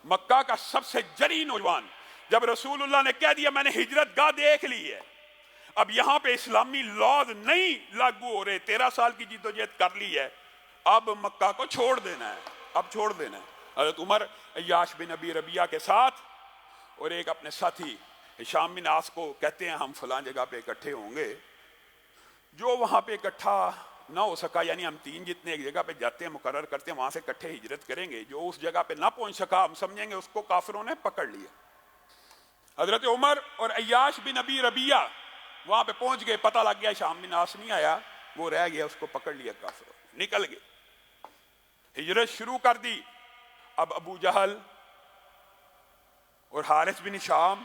مکہ کا سب سے جری نوجوان، جب رسول اللہ نے کہہ دیا میں نے ہجرت گاہ دیکھ لی ہے، اب یہاں پہ اسلامی لاز نہیں لاگو ہو رہے، 13 سال کی جدوجہد کر لی ہے، اب مکہ کو چھوڑ دینا ہے، اب چھوڑ دینا ہے۔ حضرت عمر عیاش بن ابی ربیعہ کے ساتھ اور ایک اپنے ساتھی ہشام بن عاص کو کہتے ہیں ہم فلاں جگہ پہ اکٹھے ہوں گے، جو وہاں پہ اکٹھا نہ ہو سکا، یعنی ہم 3 جتنے ایک جگہ پہ جاتے ہیں مقرر کرتے ہیں وہاں سے اکٹھے ہجرت کریں گے، جو اس جگہ پہ نہ پہنچ سکا ہم سمجھیں گے اس کو کافروں نے پکڑ لیا۔ حضرت عمر اور عیاش بن ابی ربیعہ وہاں پہ پہنچ گئے، پتہ لگ گیا ہشام بن عاص نہیں آیا، وہ رہ گیا، اس کو پکڑ لیا کافروں، نکل گئے، ہجرت شروع کر دی۔ اب ابو جہل اور حارث بن ہشام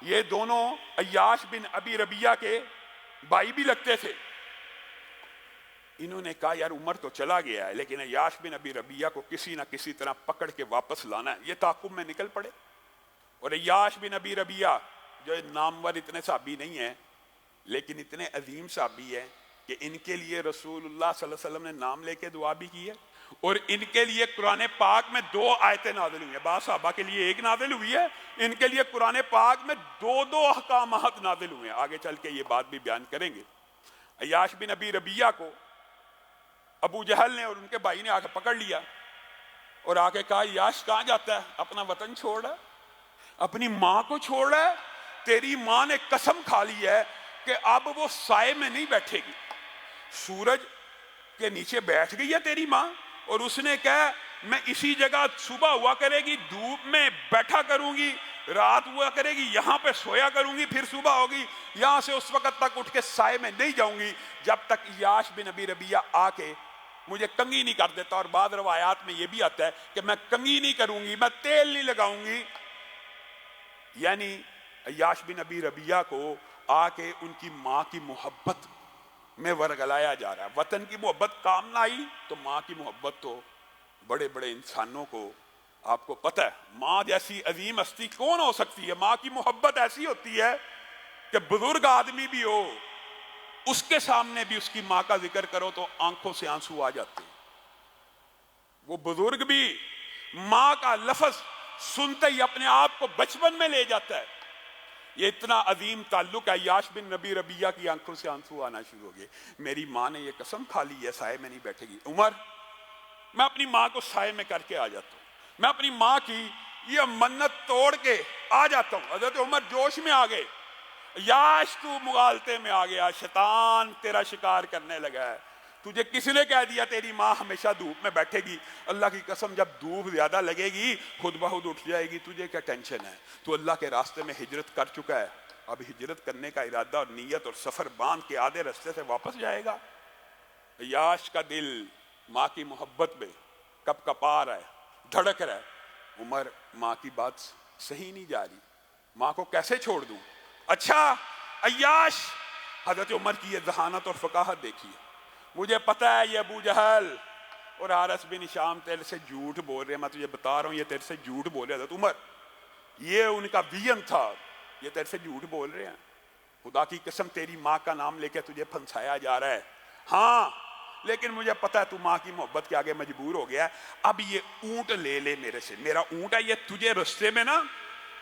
یہ دونوں عیاش بن ابی ربیعہ کے بھائی بھی لگتے تھے، انہوں نے کہا یار عمر تو چلا گیا ہے لیکن عیاش بن ابی ربیعہ کو کسی نہ کسی طرح پکڑ کے واپس لانا ہے، یہ تعاقب میں نکل پڑے۔ اور عیاش بن ابی ربیعہ جو نامور اتنے صحابی نہیں ہیں لیکن اتنے عظیم صحابی ہیں کہ ان کے لیے رسول اللہ صلی اللہ علیہ وسلم نے نام لے کے دعا بھی کی ہے، اور ان کے لیے قرآن پاک میں 2 آیتیں نازل ہوئی ہیں، بعض صحابہ کے لیے 1 نازل ہوئی ہے، ان کے لیے قرآن پاک میں 2 احکامات نازل ہوئے ہیں، آگے چل کے یہ بات بھی بیان کریں گے۔ عیاش بن ابی ربیعہ کو ابو جہل نے اور ان کے بھائی نے آ کے پکڑ لیا اور آ کے کہا عیاش کہاں جاتا ہے، اپنا وطن چھوڑ رہا ہے، اپنی ماں کو چھوڑ رہا ہے، تیری ماں نے قسم کھا لی ہے کہ اب وہ سائے میں نہیں بیٹھے گی، سورج کے نیچے بیٹھ گئی ہے تیری ماں، اور اس نے کہا میں اسی جگہ صبح ہوا کرے گی دھوپ میں بیٹھا کروں گی، رات ہوا کرے گی یہاں پہ سویا کروں گی، پھر صبح ہوگی یہاں سے اس وقت تک اٹھ کے سائے میں نہیں جاؤں گی جب تک عیاش بن ابی ربیعہ آ کے مجھے کنگھی نہیں کر دیتا۔ اور بعض روایات میں یہ بھی آتا ہے کہ میں کنگھی نہیں کروں گی، میں تیل نہیں لگاؤں گی، یعنی عیاش بن ابی ربیعہ کو آ کے ان کی ماں کی محبت میں ورگلایا جا رہا ہے۔ وطن کی محبت کام نہ آئی تو ماں کی محبت تو بڑے بڑے انسانوں کو، آپ کو پتہ ہے ماں جیسی عظیم ہستی کون ہو سکتی ہے، ماں کی محبت ایسی ہوتی ہے کہ بزرگ آدمی بھی ہو اس کے سامنے بھی اس کی ماں کا ذکر کرو تو آنکھوں سے آنسو آ جاتے ہیں، وہ بزرگ بھی ماں کا لفظ سنتے ہی اپنے آپ کو بچپن میں لے جاتا ہے، یہ اتنا عظیم تعلق ہے۔ عیاش بن ابی ربیعہ کی آنکھوں سے آنسو آنا شروع ہو گئے، میری ماں نے یہ قسم کھا لی ہے سائے میں نہیں بیٹھے گی، عمر میں اپنی ماں کو سائے میں کر کے آ جاتا ہوں، میں اپنی ماں کی یہ منت توڑ کے آ جاتا ہوں۔ حضرت عمر جوش میں آ گئے، یاش تو مغالطے میں آ گیا، شیطان تیرا شکار کرنے لگا ہے، تجھے کس نے کہہ دیا تیری ماں ہمیشہ دھوپ میں بیٹھے گی، اللہ کی قسم جب دھوپ زیادہ لگے گی خود بخود اٹھ جائے گی، تجھے کیا ٹینشن ہے، تو اللہ کے راستے میں ہجرت کر چکا ہے، اب ہجرت کرنے کا ارادہ اور نیت اور سفر باندھ کے آدھے راستے سے واپس جائے گا۔ عیاش کا دل ماں کی محبت میں کپ کپا رہا ہے، دھڑک رہا ہے، عمر ماں کی بات صحیح نہیں جا رہی، ماں کو کیسے چھوڑ دوں؟ اچھا عیاش، حضرت عمر کی یہ ذہانت اور فقاہت دیکھیے، مجھے پتہ ہے یہ ابو جہل اور حارث بن ہشام تیرے سے جھوٹ بول رہے ہیں، میں تجھے بتا رہا ہوں یہ تیرے سے جھوٹ بول رہے ہیں، حضرت عمر یہ ان کا ویژن تھا، یہ تیرے سے جھوٹ بول رہے ہیں، خدا کی قسم تیری ماں کا نام لے کے تجھے پھنسایا جا رہا ہے، ہاں لیکن مجھے پتہ ہے تو ماں کی محبت کے آگے مجبور ہو گیا ہے، اب یہ اونٹ لے لے میرے سے، میرا اونٹ ہے، یہ تجھے رستے میں نا،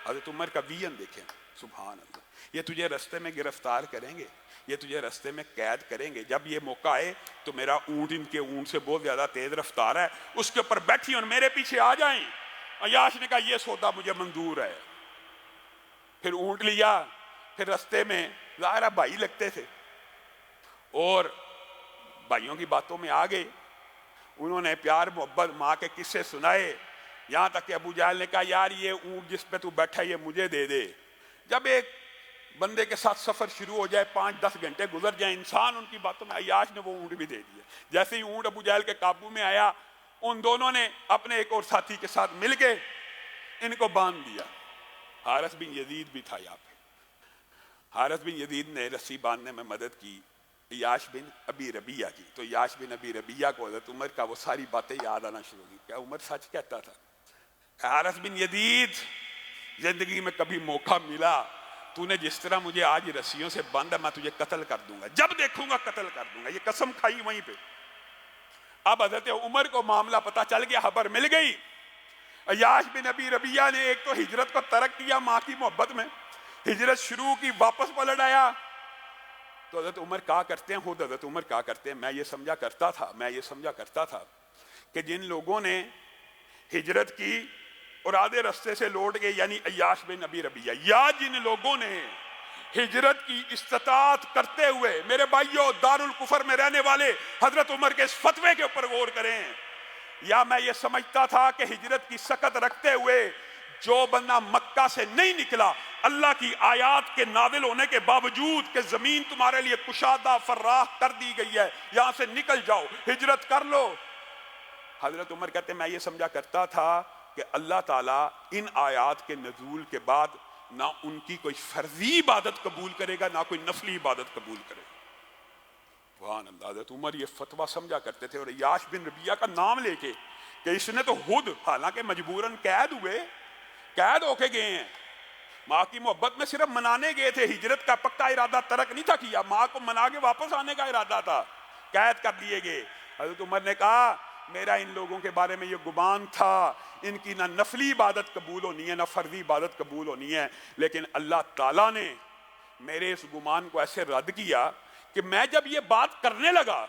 حضرت عمر کا ویژن دیکھیں سبحان اللہ، یہ تجھے رستے میں گرفتار کریں گے، یہ تجھے رستے میں قید کریں گے، جب یہ موقع آئے تو میرا اونٹ ان کے اونٹ سے بہت زیادہ تیز رفتار ہے، اس کے اوپر بیٹھی اور میرے پیچھے آ جائیں۔ عیاش نے کہا یہ سودا مجھے منظور ہے، پھر اونٹ لیا، پھر رستے میں ظاہرہ بھائی لگتے تھے اور بھائیوں کی باتوں میں آ گئے، انہوں نے پیار محبت ماں کے قصے سنائے، یہاں تک کہ ابو جہل نے کہا یار یہ اونٹ جس پہ تو بیٹھا ہے یہ مجھے دے دے۔ جب ایک بندے کے ساتھ سفر شروع ہو جائے 5-10 گھنٹے گزر جائیں انسان ان کی باتوں میں، عیاش نے وہ اونٹ بھی دے دیا، جیسے ہی اونٹ ابو جہل کے قابو میں آیا ان دونوں نے اپنے ایک اور ساتھی کے ساتھ مل کے ان کو باندھ دیا، حارث بن یزید بھی تھا یہاں پہ، حارث بن یزید نے رسی باندھنے میں مدد کی عیاش بن ابی ربیعہ کی، تو عیاش بن ابی ربیعہ کو حضرت عمر کا وہ ساری باتیں یاد آنا شروع ہوئی، کیا عمر سچ کہتا تھا، حارث بن یزید زندگی میں کبھی موقع ملا تو نے جس طرح مجھے آج رسیوں سے بند ہے میں تجھے قتل کر دوں گا، جب دیکھوں گا قتل کر دوں گا، یہ قسم کھائی وہیں پہ۔ اب حضرت عمر کو معاملہ پتہ چل گیا، خبر مل گئی، عیاش بن ابی ربیہ نے ایک تو ہجرت کو ترک کیا ماں کی محبت میں، ہجرت شروع کی، واپس پلٹ آیا. تو حضرت عمر کہا کرتے ہیں، خود حضرت عمر کہا کرتے ہیں، میں یہ سمجھا کرتا تھا کہ جن لوگوں نے ہجرت کی اور آدھے رستے سے لوٹ گئے، یعنی عیاش بن ابی ربیہ، یا جن لوگوں نے ہجرت کی استطاعت کرتے ہوئے، میرے بھائیوں دارالکفر میں رہنے والے حضرت عمر کے اس فتوے کے اوپر غور کریں، یا میں یہ سمجھتا تھا کہ ہجرت کی سکت رکھتے ہوئے جو بندہ مکہ سے نہیں نکلا، اللہ کی آیات کے نازل ہونے کے باوجود کہ زمین تمہارے لیے کشادہ فراخ کر دی گئی ہے، یہاں سے نکل جاؤ، ہجرت کر لو. حضرت عمر کہتے ہیں میں یہ سمجھا کرتا تھا کہ اللہ تعالیٰ ان آیات کے نزول کے بعد نہ ان کی کوئی فرضی عبادت قبول کرے گا، نہ کوئی نفلی عبادت قبول کرے گا. سبحان اللہ. حضرت عمر یہ فتویٰ سمجھا کرتے تھے، اور عیاش بن ربیہ کا نام لے کے کہ اس نے تو خود حالانکہ مجبوراً قید ہو کے گئے ہیں، ماں کی محبت میں صرف منانے گئے تھے، ہجرت کا پکا ارادہ ترک نہیں تھا کیا، ماں کو منا کے واپس آنے کا ارادہ تھا، قید کر دیے گئے. حضرت عمر نے کہا میرا ان لوگوں کے بارے میں یہ گمان تھا، ان کی نہ نفلی عبادت قبول ہونی ہے نہ فرضی عبادت قبول ہونی ہے، لیکن اللہ تعالیٰ نے میرے اس گمان کو ایسے رد کیا کہ میں جب یہ بات کرنے لگا،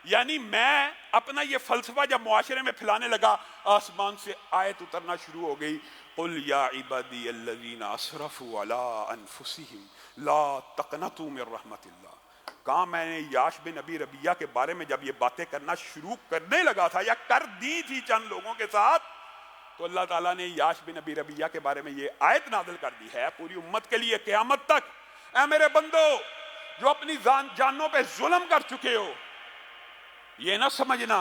یعنی میں اپنا یہ فلسفہ جب معاشرے میں پھیلانے لگا، آسمان سے آیت اترنا شروع ہو گئی، قُلْ يَا عِبَادِيَ الَّذِينَ أَسْرَفُوا عَلَىٰ أَنفُسِهِمْ لَا تَقْنَطُوا مِن رَحْمَةِ اللَّهِ. کہاں میں نے عیاش بن ابی ربیہ کے بارے میں جب یہ باتیں کرنا شروع کرنے لگا تھا یا کر دی تھی چند لوگوں کے ساتھ، تو اللہ تعالیٰ نے عیاش بن ابی ربیہ کے بارے میں یہ آیت نازل کر دی ہے پوری امت کے لیے قیامت تک. اے میرے بندو جو اپنی جانوں پہ ظلم کر چکے ہو، یہ نہ سمجھنا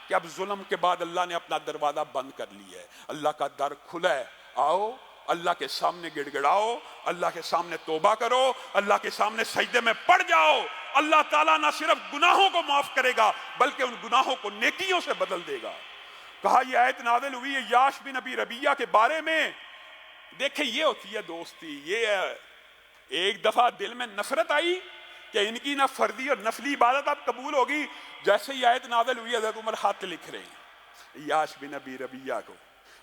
کہ اب ظلم کے بعد اللہ نے اپنا دروازہ بند کر لیا ہے. اللہ کا در کھلا ہے، آؤ اللہ کے سامنے گڑ گڑاؤ، اللہ کے سامنے توبہ کرو، اللہ کے سامنے سجدے میں پڑ جاؤ. اللہ تعالیٰ نہ صرف گناہوں کو معاف کرے گا بلکہ ان گناہوں کو نیکیوں سے بدل دے گا. کہا یہ آیت نازل ہوئی ہے عیاش بن ابی ربیہ کے بارے میں. دیکھیں یہ ہوتی ہے دوستی. یہ ایک دفعہ دل میں نفرت آئی کہ ان کی نہ فرضی اور نفلی عبادت اب قبول ہوگی، جیسے ہی آیت نازل ہوئی حضرت عمر خط لکھ رہے ہیں عیاش بن ابی ربیہ کو،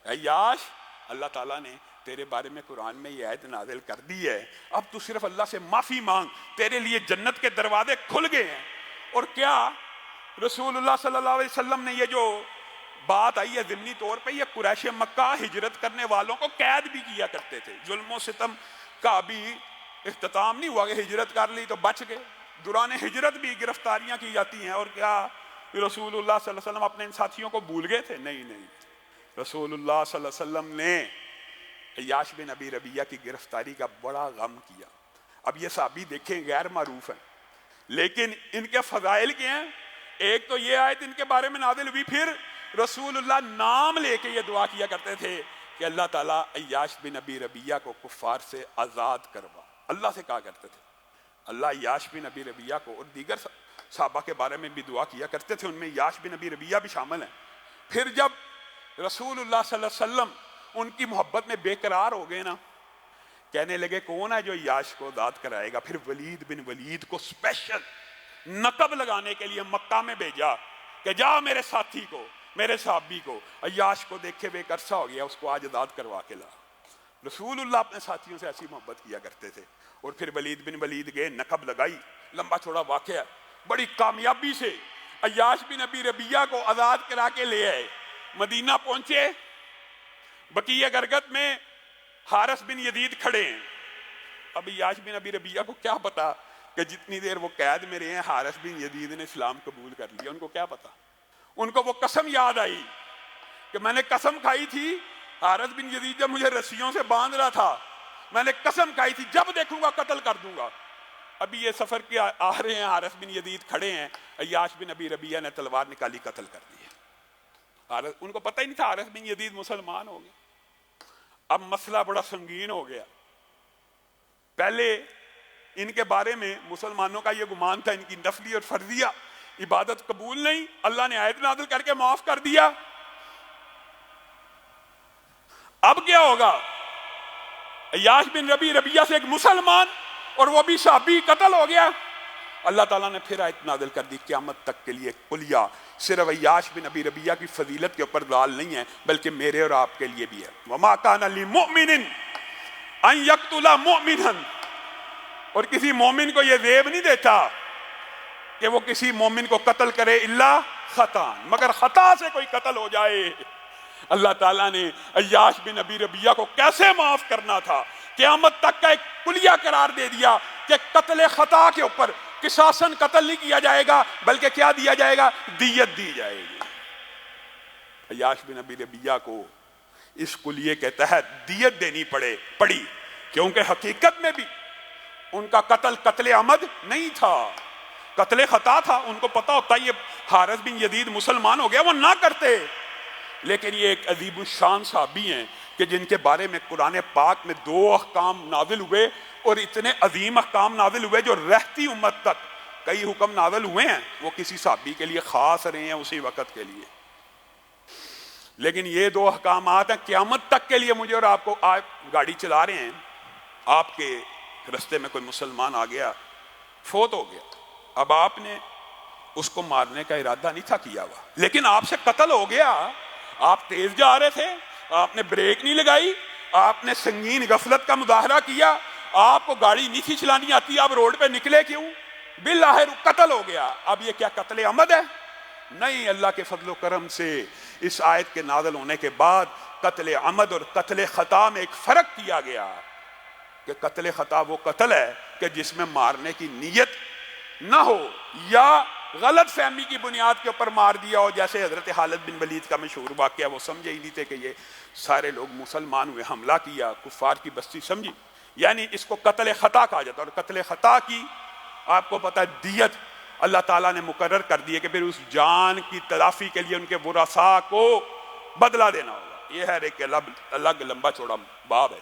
عیاش اللہ تعالیٰ نے تیرے بارے میں قرآن میں یہ آیت نازل کر دی ہے، اب تو صرف اللہ سے معافی مانگ، تیرے لیے جنت کے دروازے کھل گئے ہیں. اور کیا رسول اللہ صلی اللہ علیہ وسلم نے یہ جو بات آئی ہے ضمنی طور پہ، یہ قریش مکہ ہجرت کرنے والوں کو قید بھی کیا کرتے تھے. ظلم و ستم کا بھی اختتام نہیں ہوا کہ ہجرت کر لی تو بچ گئے، دوران ہجرت بھی گرفتاریاں کی جاتی ہیں. اور کیا رسول اللہ صلی اللہ علیہ وسلم اپنے ان ساتھیوں کو بھول گئے تھے؟ نہیں، رسول اللہ صلی اللہ علیہ وسلم نے عیاش بن ابی ربیہ کی گرفتاری کا بڑا غم کیا. اب یہ صحابی دیکھیں غیر معروف ہیں لیکن ان کے فضائل کے ہیں. ایک تو یہ آیت ان کے بارے میں نازل ہوئی، پھر رسول اللہ نام لے کے یہ دعا کیا کرتے تھے کہ اللہ تعالیٰ عیاش بن ابی ربیہ کو کفار سے آزاد کروا. اللہ سے کہا کرتے تھے. اللہ عیاش بن ابی ربیہ کو اور دیگر صحابہ کے بارے میں بھی دعا کیا کرتے تھے، ان میں عیاش بن ابی ربیہ بھی شامل ہیں. پھر جب رسول اللہ صلی اللہ علیہ وسلم ان کی محبت میں بے قرار ہو گئے نا، کہنے لگے کون ہے جو عیاش کو آزاد کرائے گا. پھر ولید بن ولید کو اسپیشل نقب لگانے کے لیے مکہ میں بھیجا کہ جا میرے ساتھی کو، میرے صحابی کو. عیاش کو دیکھے ہوئے ایک عرصہ ہو گیا، اس کو آج آزاد کروا کے لا. رسول اللہ اپنے ساتھیوں سے ایسی محبت کیا کرتے تھے. اور پھر ولید بن ولید گئے، نقب لگائی. لمبا چوڑا واقعہ، بڑی کامیابی سے عیاش بن ابی ربیہ کو آزاد کرا کے لے آئے. مدینہ پہنچے، بقیہ گرگت میں حارث بن یزید کھڑے ہیں. اب عیاش بن ابی ربیہ کو کیا پتا کہ جتنی دیر وہ قید میں رہے ہیں حارث بن یزید نے اسلام قبول کر لیا. ان کو کیا پتا؟ ان کو وہ قسم یاد آئی کہ میں نے قسم کھائی تھی، حارث بن یزید جب مجھے رسیوں سے باندھ رہا تھا میں نے قسم کھائی تھی جب دیکھوں گا قتل کر دوں گا. ابھی یہ سفر کے آ رہے ہیں، حارث بن یزید کھڑے ہیں، عیاش بن ابی ربیہ نے تلوار نکالی، قتل کر دی. ان کو پتہ ہی نہیں تھا حارث بن یزید مسلمان ہو گئے. اب مسئلہ بڑا سنگین ہو گیا. پہلے ان کے بارے میں مسلمانوں کا یہ گمان تھا ان کی نفلی اور فرضیہ عبادت قبول نہیں، اللہ نے آیت نازل کر کے معاف کر دیا. اب کیا ہوگا؟ عیاش بن ابی ربیہ سے ایک مسلمان اور وہ بھی صحابی قتل ہو گیا. اللہ تعالیٰ نے پھر آیت نازل کر دی قیامت تک کے لیے کلیہ، صرف عیاش بن ابی ربیہ کی فضیلت کے اوپر دال نہیں ہے بلکہ میرے اور آپ کے لیے بھی ہے۔ وما کان لمؤمن ان یقتل مؤمنا، اور کسی مومن کو یہ زیب نہیں دیتا کہ وہ کسی مومن کو قتل کرے الا خطا، مگر خطا سے کوئی قتل ہو جائے۔ اللہ تعالیٰ نے عیاش بن ابی ربیہ کو کیسے معاف کرنا تھا، قیامت تک کا ایک کلیہ قرار دے دیا کہ قتل خطا کے اوپر قصاصاً قتل نہیں کیا جائے گا بلکہ کیا دیا جائے گا، دیت دی جائے گی۔ عیاش بن ابی ربیہ کو اس کلیے کے تحت دیت دینی پڑی کیونکہ حقیقت میں بھی ان کا قتل عمد نہیں تھا، قتل خطا تھا۔ ان کو پتا ہوتا یہ حارث بن یزید مسلمان ہو گیا، وہ نہ کرتے، لیکن یہ ایک عظیم الشان صحابی ہیں کہ جن کے بارے میں قرآن پاک میں 2 احکام نازل ہوئے، اور اتنے عظیم احکام نازل ہوئے جو رہتی امت تک کئی حکم نازل ہوئے ہیں، وہ کسی صحابی کے لیے خاص رہے ہیں اسی وقت کے لیے، لیکن یہ 2 احکامات ہیں قیامت تک کے لیے۔ مجھے اور آپ کو، آپ گاڑی چلا رہے ہیں، آپ کے رستے میں کوئی مسلمان آ گیا، فوت ہو گیا، اب آپ نے اس کو مارنے کا ارادہ نہیں تھا کیا ہوا، لیکن آپ سے قتل ہو گیا، آپ تیز جا رہے تھے، آپ نے بریک نہیں لگائی، آپ نے سنگین غفلت کا مظاہرہ کیا، آپ کو گاڑی نہیں تھی چلانی آتی، آپ روڈ پہ نکلے کیوں؟ بالآخر قتل ہو گیا۔ اب یہ کیا قتل عمد ہے؟ نہیں، اللہ کے فضل و کرم سے اس آیت کے نازل ہونے کے بعد قتل عمد اور قتل خطا میں ایک فرق کیا گیا کہ قتل خطا وہ قتل ہے کہ جس میں مارنے کی نیت نہ ہو یا غلط فہمی کی بنیاد کے اوپر مار دیا ہو، جیسے حضرت خالد بن ولید کا مشہور واقعہ، وہ سمجھے ہی نہیں تھے کہ یہ سارے لوگ مسلمان ہوئے، حملہ کیا، کفار کی بستی سمجھی، یعنی اس کو قتل خطا کہا جاتا ہے۔ اور قتل خطا کی آپ کو پتہ ہے دیت اللہ تعالیٰ نے مقرر کر دی ہے کہ پھر اس جان کی تلافی کے لیے ان کے ورثاء کو بدلہ دینا ہوگا۔ یہ ہے ایک الگ لمبا چوڑا باب ہے۔